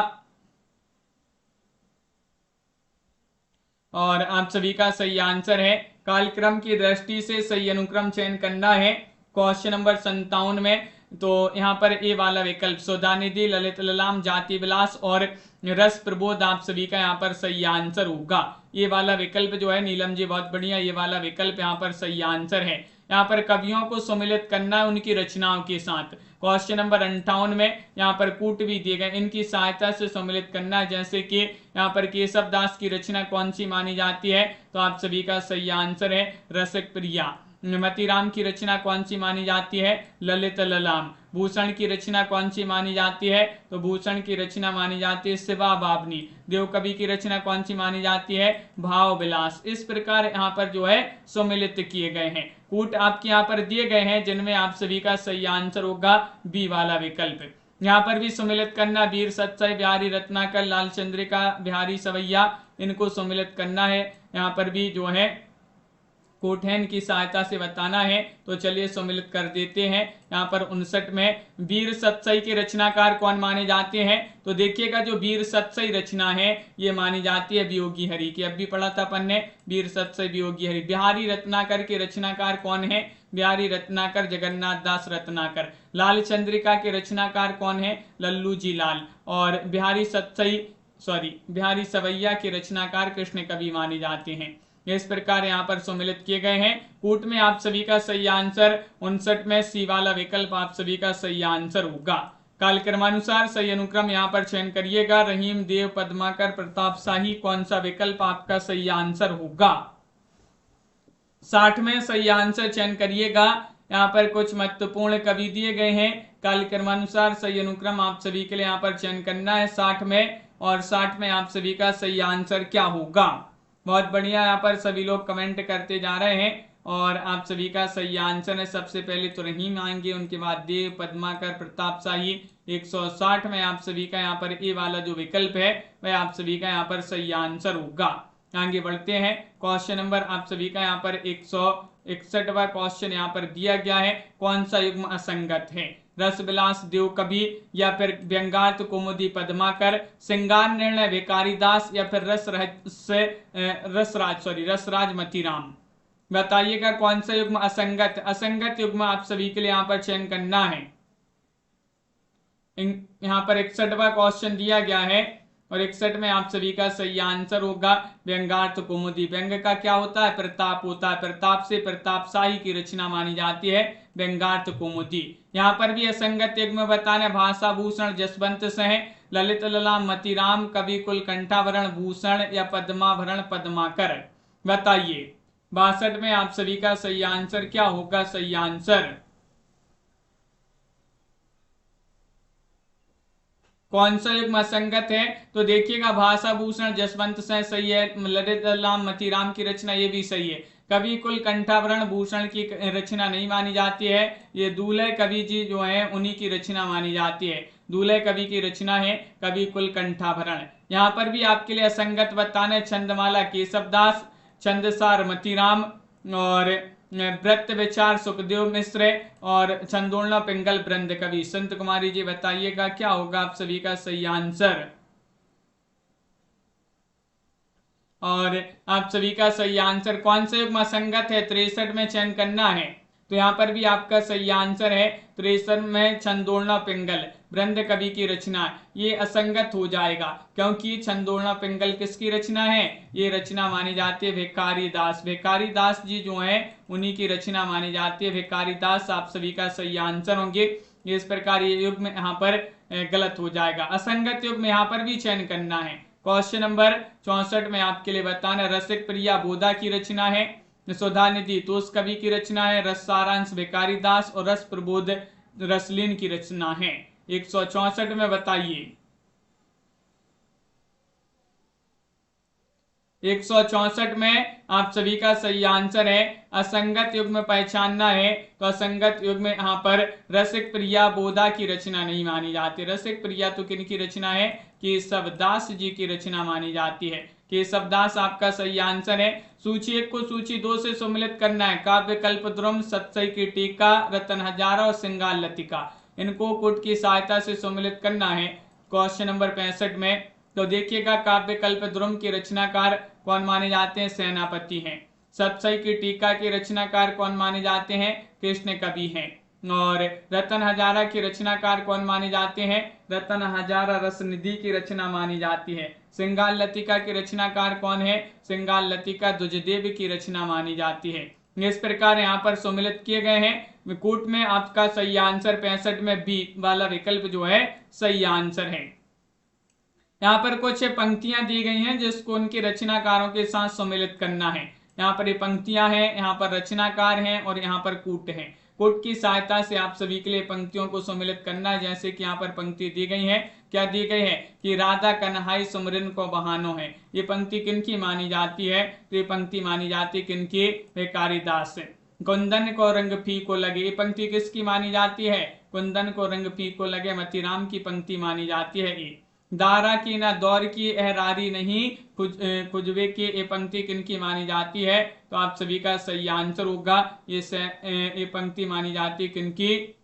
और आप सभी का सही आंसर है कालक्रम की दृष्टि से सही अनुक्रम चयन करना है। क्वेश्चन नंबर 57 में तो यहाँ पर ए वाला विकल्प सुधानिधि, ललित ललाम, जाति विलास और रस प्रबोध आप सभी का यहाँ पर सही आंसर होगा। ये वाला विकल्प जो है नीलम जी बहुत बढ़िया, ये वाला विकल्प यहाँ पर सही आंसर है। यहाँ पर कवियों को सम्मिलित करना है उनकी रचनाओं के साथ। क्वेश्चन नंबर 58 में यहाँ पर कूट भी दिए गए, इनकी सहायता से सम्मिलित करना है। जैसे कि यहाँ पर केशव दास की रचना कौन सी मानी जाती है, तो आप सभी का सही आंसर है रसिक प्रिया। मतीराम की रचना कौन सी मानी जाती है, ललित ललाम। भूषण की रचना कौन सी मानी जाती है, तो भूषण की रचना मानी जाती है शिवा बावनी। देवकवि की रचना कौन सी मानी जाती है, भाव विलास। इस प्रकार यहाँ पर जो है सम्मिलित किए गए हैं। कूट आपके यहाँ पर दिए गए हैं जिनमें आप सभी का सही आंसर होगा बी वाला विकल्प। यहाँ पर भी सम्मिलित करना, वीर सत्सई, बिहारी रत्नाकर, लाल चंद्रिका, बिहारी सवैया, इनको सम्मिलित करना है। यहाँ पर भी जो है कोठैन की सहायता से बताना है। तो चलिए सम्मिलित कर देते हैं। यहाँ पर 59 में वीर सत्सई के रचनाकार कौन माने जाते हैं, तो देखिएगा जो वीर सत्सई रचना है ये मानी जाती है वियोगी हरि की। अब भी पढ़ा था अपन ने वीर सत्सई वियोगी हरि। बिहारी रत्नाकर के रचनाकार कौन है, बिहारी रत्नाकर, जगन्नाथ दास रत्नाकर। लाल चंद्रिका के रचनाकार कौन है, लल्लू जी लाल। और बिहारी सवैया के रचनाकार कृष्ण कवि माने जाते हैं। इस प्रकार यहाँ पर सम्मिलित किए गए हैं। कूट में आप सभी का सही आंसर 59 में सी वाला विकल्प आप सभी का सही आंसर होगा। कालक्रमानुसार सही अनुक्रम यहाँ पर चयन करिएगा। रहीम, देव, पद्माकर, प्रताप शाही, कौन सा विकल्प आपका सही आंसर होगा। 60 में सही आंसर चयन करिएगा। यहाँ पर कुछ महत्वपूर्ण कवि दिए गए हैं। कालक्रमानुसार सही अनुक्रम आप सभी के लिए यहाँ पर चयन करना है 60 में, और 60 में आप सभी का सही आंसर क्या होगा। बहुत बढ़िया, यहाँ पर सभी लोग कमेंट करते जा रहे हैं और आप सभी का सही आंसर है। सबसे पहले तो रहीम आएंगे, उनके बाद देव, पद्माकर, प्रताप शाही। 160 में आप सभी का यहाँ पर ए वाला जो विकल्प है वह आप सभी का यहाँ पर सही आंसर होगा। आगे बढ़ते हैं। क्वेश्चन नंबर आप सभी का यहाँ पर 161वां क्वेश्चन यहाँ पर दिया गया है। कौन सा युग्म असंगत है, रसविलास देवकवि या फिर व्यंगार्थ कुमुदी पद्माकर, श्रृंगार निर्णय भिखारी दास या फिर रसराज मतीराम। बताइएगा कौन सा युग्म असंगत। असंगत युग्म आप सभी के लिए यहाँ पर चयन करना है। यहाँ पर 61वां क्वेश्चन दिया गया है और 61 में आप सभी का सही आंसर होगा व्यंगार्थ कुमुदी। व्यंग का क्या होता है, प्रताप होता है। प्रताप से प्रताप शाही की रचना मानी जाती है व्यंगार्थ कुमुदी। यहाँ पर भी असंगत युग्म बताने, भाषा भूषण जसवंत सिंह, ललित ललाम मतीराम, कवि कुल कंठाभरण भूषण या पद्माभरण पद्माकर। बताइए 62 में आप सभी का सही आंसर क्या होगा। सही आंसर कौन सा युग्म असंगत है, तो देखिएगा भाषा भूषण जसवंत सिंह सही है, ललित ललाम मतीराम की रचना ये भी सही है। कवि कुल कंठाभरण भूषण की रचना नहीं मानी जाती है, ये दूल्हे कवि जी जो है उन्हीं की रचना मानी जाती है। दूल्हे कवि की रचना है कवि कुल कंठाभरण। यहाँ पर भी आपके लिए असंगत बताने, छंदमाला केशवदास, छंदसार मतीराम और व्रत विचार सुखदेव मिश्र और छंदोलना पिंगल वृंद कवि। संत कुमारी जी बताइएगा क्या होगा आप सभी का सही आंसर। और आप सभी का सही आंसर कौन से युग्म असंगत है, 63 में चयन करना है। तो यहाँ पर भी आपका सही आंसर है 63 में छंदोलना पिंगल वृंद कवि की रचना। ये असंगत हो जाएगा क्योंकि छंदोलना पिंगल किसकी रचना है, ये रचना मानी जाती है भिखारी दास। भिखारी दास जी जो हैं उन्हीं की रचना मानी जाती है। भिखारी दास आप सभी का सही आंसर होंगे। इस प्रकार ये युग्म यहाँ पर गलत हो जाएगा। असंगत युग्म यहाँ पर भी चयन करना है। क्वेश्चन नंबर 64 में आपके लिए बताना, रसिक प्रिया बोधा की रचना है, सुधानिधि तोष कवि की रचना है, रस सारांश भिखारी दास और रस प्रबोध रसलीन की रचना है। 164 में बताइए। 164 में आप सभी का सही आंसर है असंगत युग्म पहचानना है। तो असंगत युग्म यहाँ पर रसिक प्रिया बोधा की रचना नहीं मानी जाती। रसिक प्रिया तो किन की रचना है, केशवदास जी की रचना मानी जाती है। केशवदास आपका सही आंसर है। सूची 1 को सूची 2 से सम्मिलित करना है। काव्य कल्पद्रुम, सत्सई की टीका, रतन हजारा और श्रृंगार लतिका, इनको कुट की सहायता से सम्मिलित करना है। क्वेश्चन नंबर 65 में तो देखिएगा काव्य कल्पद्रुम के रचनाकार कौन माने जाते हैं, सेनापति हैं। सत्सई की टीका के रचनाकार कौन माने जाते हैं, कृष्ण कवि हैं। और रतन हजारा की रचनाकार कौन माने जाते हैं? रतन हजारा रसनिधि की रचना मानी जाती है। सिंगाल लतिका की रचनाकार कौन है? सिंगाल लतिका दुजदेव की रचना मानी जाती है। इस प्रकार यहाँ पर सम्मिलित किए गए हैं। कूट में आपका सही आंसर 65 में बी वाला विकल्प जो है सही आंसर है। यहाँ पर कुछ पंक्तियां दी गई हैं जिसको उनके रचनाकारों के साथ सम्मिलित करना है। यहाँ पर ये पंक्तियां हैं, यहाँ पर रचनाकार हैं और यहाँ पर कूट है। कूट की सहायता से आप सभी के लिए पंक्तियों को सम्मिलित करना है। जैसे कि यहाँ पर पंक्ति दी गई है, क्या दी गई है कि राधा कन्हाई सुमरिन को बहानो है। ये पंक्ति किनकी मानी जाती है? तो ये पंक्ति मानी जाती है किनकी? कालिदास से। कुंदन को रंग फीको लगे, ये पंक्ति किसकी मानी जाती है? कुंदन को रंग फीको लगे मतीराम की पंक्ति मानी जाती है। ये दारा की ना दौर की एहरारी नहीं खुजवे की ये पंक्ति किनकी मानी जाती है? तो आप सभी का सही आंसर होगा ये पंक्ति मानी जाती है किनकी?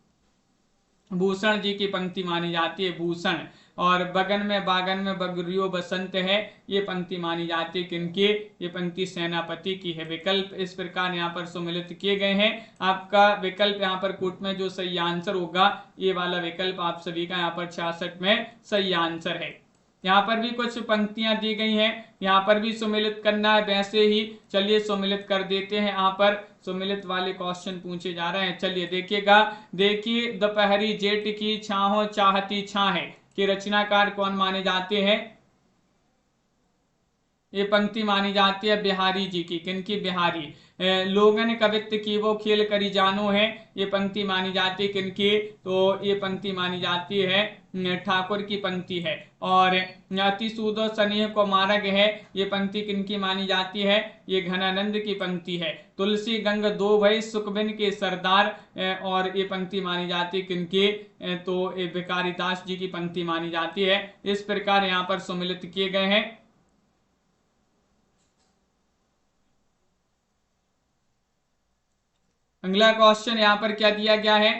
भूषण जी की पंक्ति मानी जाती है, भूषण। और बगन में बागन में बगरियो बसंत है, ये पंक्ति मानी जाती है किनकी? ये पंक्ति सेनापति की है। विकल्प इस प्रकार यहाँ पर सम्मिलित किए गए हैं। आपका विकल्प यहाँ पर कूट में जो सही आंसर होगा ये वाला विकल्प आप सभी का यहाँ पर 66 में सही आंसर है। यहाँ पर भी कुछ पंक्तियां दी गई हैं, यहाँ पर भी सम्मिलित करना है वैसे ही। चलिए सम्मिलित कर देते हैं। यहाँ पर सम्मिलित वाले क्वेश्चन पूछे जा रहे हैं। चलिए देखिएगा। देखिए दोपहरी जेठ की छाहो चाहती छा है कि रचनाकार कौन माने जाते हैं? ये पंक्ति मानी जाती है बिहारी जी की। किनकी? बिहारी। लोगन कवित्व की वो खेल करी जानो है, ये पंक्ति मानी जाती है किनकी? तो ये पंक्ति मानी जाती है ठाकुर की पंक्ति है। और अति सूदो स्नेह को मार्ग है, ये पंक्ति किनकी मानी जाती है? ये घनानंद की पंक्ति है। तुलसी गंग दो भई सुखबिन के सरदार, और ये पंक्ति मानी जाती है किनकी? तो ये भिखारीदास जी की पंक्ति मानी जाती है। इस प्रकार यहाँ पर सम्मिलित किए गए हैं। अगला क्वेश्चन यहाँ पर क्या दिया गया है?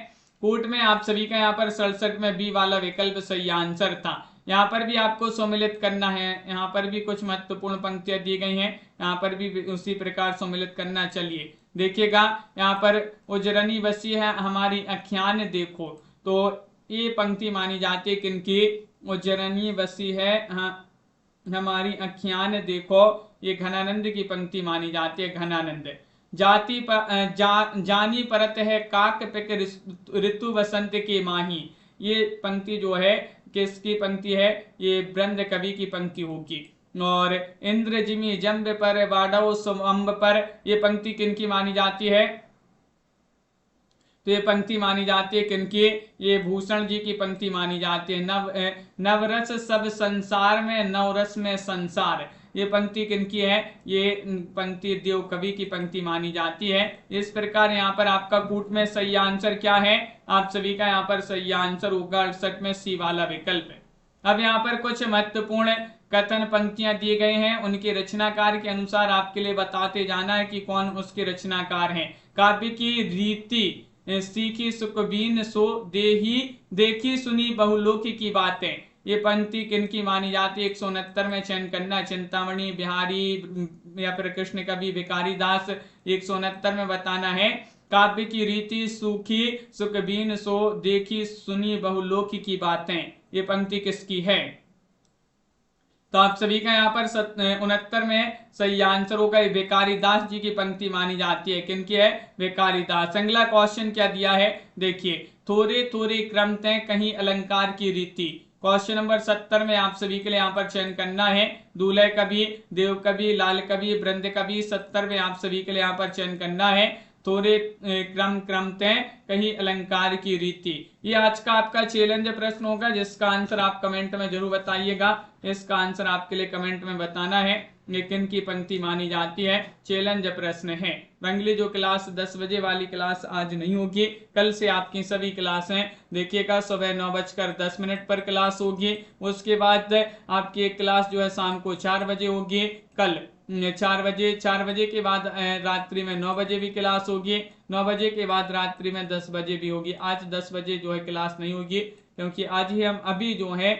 कूट में आप सभी का यहाँ पर 67 में बी वाला विकल्प सही आंसर था। यहाँ पर भी आपको सम्मिलित करना है। यहाँ पर भी कुछ महत्वपूर्ण पंक्तियां दी गई हैं, यहाँ पर भी उसी प्रकार सम्मिलित करना। चलिए देखिएगा। यहाँ पर उजरनी बसी है हमारी अखियान देखो, तो ये पंक्ति मानी जाती है किनकी? उजरनी बसी है हमारी अखियान देखो, ये घनानंद की पंक्ति मानी जाती है, घनानंद। जाति पर जानी परत है काक पिक ऋतु बसंत के माही, ये पंक्ति जो है किसकी पंक्ति है? ये ब्रंद कवि की पंक्ति होगी। और इंद्र जिमी जम्ब पर वाडो सुअंब पर, ये पंक्ति किनकी मानी जाती है? तो ये पंक्ति मानी जाती है किनकी? ये भूषण जी की पंक्ति मानी जाती है। नवरस सब संसार में नवरस में संसार, ये पंक्ति किनकी है? ये पंक्ति देव कवि की पंक्ति मानी जाती है। इस प्रकार यहाँ पर आपका कूट में सही आंसर क्या है? आप सभी का यहाँ पर सही आंसर होगा 68 में सी वाला विकल्प है। अब यहाँ पर कुछ महत्वपूर्ण कथन पंक्तियां दिए गए हैं, उनके रचनाकार के अनुसार आपके लिए बताते जाना है कि कौन उसके रचनाकार हैं। काव्य की रीति सीखी सुखबीन सो देही देखी सुनी बहुलोकी की बातें, ये पंक्ति किनकी मानी जाती है? 169 में चयन करना। चिंतामणि, बिहारी या फिर कृष्ण कवि, भिखारीदास। 169 में बताना है। काव्य की रीति सूखी सुखबीन सो देखी सुनी बहुलोकी की बातें, ये पंक्ति किसकी है? तो आप सभी का यहाँ पर 69 में सही आंसर होगा। भिखारीदास जी की पंक्ति मानी जाती है। किनकी है? भिखारीदास। अगला क्वेश्चन क्या दिया है देखिए। थोड़े थोड़े क्रम तय कहीं अलंकार की रीति, क्वेश्चन नंबर 70 में आप सभी के लिए यहाँ पर चयन करना है। दूल्हे कवि, देव कवि, लाल कवि, ब्रंद कवि। 70 में आप सभी के लिए यहाँ पर चयन करना है। थोड़े क्रम तय कहीं अलंकार की रीति, ये आज का आपका चैलेंज प्रश्न होगा, जिसका आंसर आप कमेंट में जरूर बताइएगा। इसका आंसर आपके लिए कमेंट में बताना है किन की पंक्ति मानी जाती है। चैलेंज प्रश्न है। रंगली जो क्लास 10 बजे वाली क्लास आज नहीं होगी, कल से आपकी सभी क्लासें देखिएगा सुबह 9:10 पर क्लास होगी। उसके बाद आपकी एक क्लास जो है शाम को 4 बजे होगी। कल 4 बजे के बाद रात्रि में 9 बजे भी क्लास होगी। 9 बजे के बाद रात्रि में 10 बजे भी होगी। आज 10 बजे जो है क्लास नहीं होगी, क्योंकि आज ही हम अभी जो है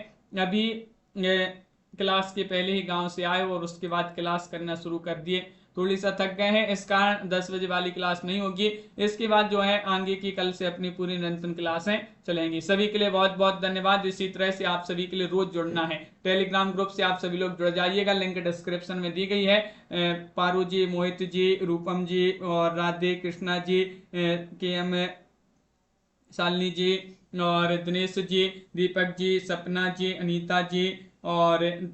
क्लास के पहले ही गांव से आए और उसके बाद क्लास करना शुरू कर दिए। थोड़ी सा थक गए हैं, इस कारण 10 बजे वाली क्लास नहीं होगी। इसके बाद जो है आगे की कल से अपनी पूरी निरंतर क्लासें चलेंगी। सभी के लिए बहुत बहुत धन्यवाद। इसी तरह से आप सभी के लिए रोज जुड़ना है, टेलीग्राम ग्रुप से आप सभी लोग जुड़ जाइएगा, लिंक डिस्क्रिप्शन में दी गई है। पारू जी, मोहित जी, रूपम जी और राधे कृष्णा जी, के एम शालिनी जी और दिनेश जी, दीपक जी, सपना जी, अनीता जी और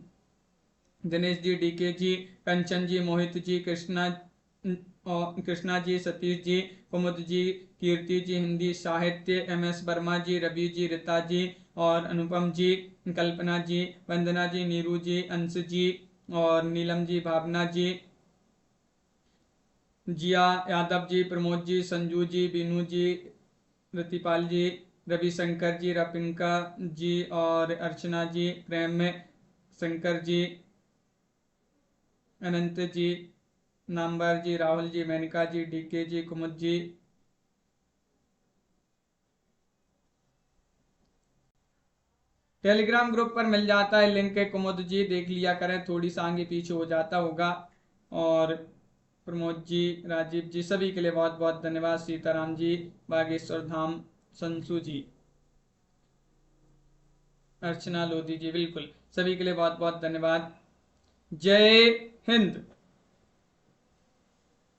दिनेश जी, डीके जी, कंचन जी, मोहित जी, कृष्णा जी, सतीश जी, कुमुद जी, कीर्ति जी, हिंदी साहित्य, MS वर्मा जी, रवि जी, रीता जी और अनुपम जी, कल्पना जी, वंदना जी, नीरू जी, अंश जी और नीलम जी, भावना जी, जिया यादव जी, प्रमोद जी, संजू जी, बीनू जी, रतिपाल जी, रविशंकर जी, रपिंका जी और अर्चना जी, प्रेम शंकर जी, अनंत जी, नाम्बर जी, राहुल जी, मेनका जी, डीके जी, कुमुद जी, टेलीग्राम ग्रुप पर मिल जाता है लिंक है, कुमुद जी देख लिया करें, थोड़ी सा आगे पीछे हो जाता होगा। और प्रमोद जी, राजीव जी, सभी के लिए बहुत बहुत धन्यवाद। सीताराम जी, बागेश्वर धाम, संसू जी, अर्चना लोधी जी, बिल्कुल सभी के लिए बहुत बहुत धन्यवाद। जय हिंद।